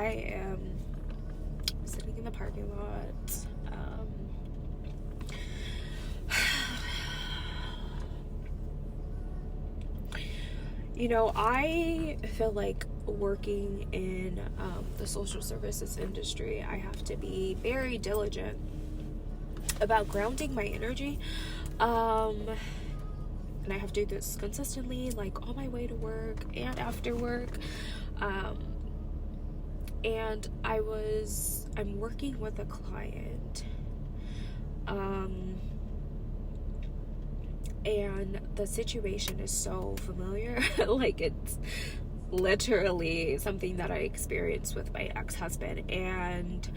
I am sitting in the parking lot. I feel like working in the social services industry, I have to be very diligent about grounding my energy. And I have to do this consistently, like on my way to work and after work. And I'm working with a client. And the situation is so familiar. Like, it's literally something that I experienced with my ex-husband. And,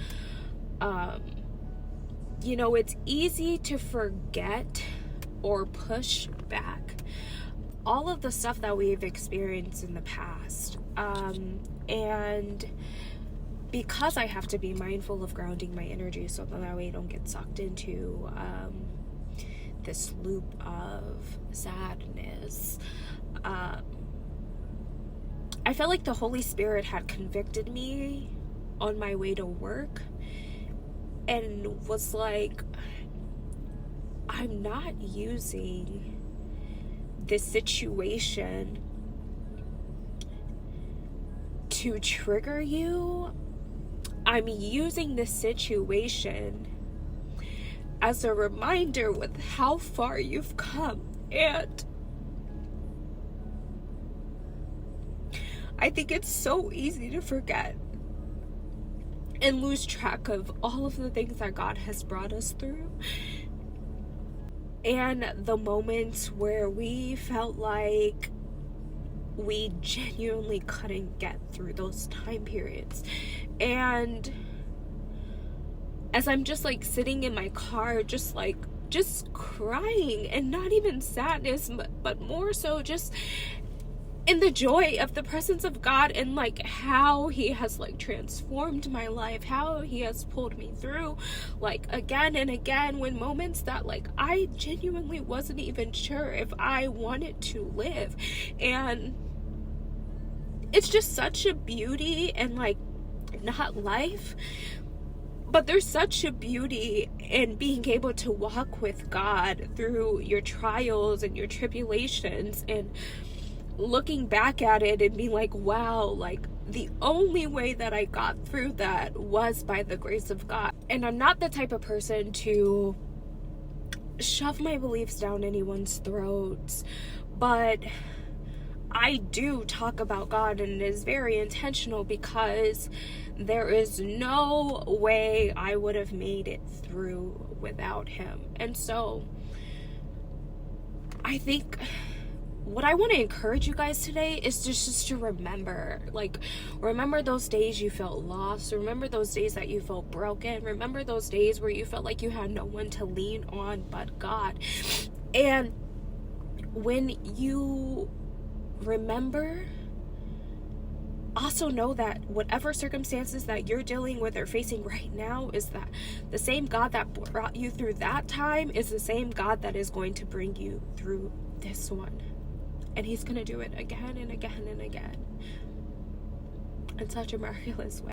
it's easy to forget or push back all of the stuff that we've experienced in the past. And because I have to be mindful of grounding my energy so that way I don't get sucked into this loop of sadness, I felt like the Holy Spirit had convicted me on my way to work and was like, I'm not using this situation to trigger you. I'm using this situation as a reminder with how far you've come. And I think it's so easy to forget and lose track of all of the things that God has brought us through. And the moments where we felt like we genuinely couldn't get through those time periods. And as I'm just like sitting in my car, just crying, and not even sadness, but more so just in the joy of the presence of God, and like how he has like transformed my life, how he has pulled me through like again and again, when moments that like I genuinely wasn't even sure if I wanted to live. And it's just such a beauty, and like, not life, but there's such a beauty in being able to walk with God through your trials and your tribulations, and looking back at it and being like, wow, like the only way that I got through that was by the grace of God. And I'm not the type of person to shove my beliefs down anyone's throats, but I do talk about God, and it is very intentional because there is no way I would have made it through without him. And so I think what I want to encourage you guys today is just to remember those days you felt lost. Remember those days that you felt broken. Remember those days where you felt like you had no one to lean on but God. And when you remember, also know that whatever circumstances that you're dealing with or facing right now, is that the same God that brought you through that time is the same God that is going to bring you through this one. And he's going to do it again and again and again in such a miraculous way.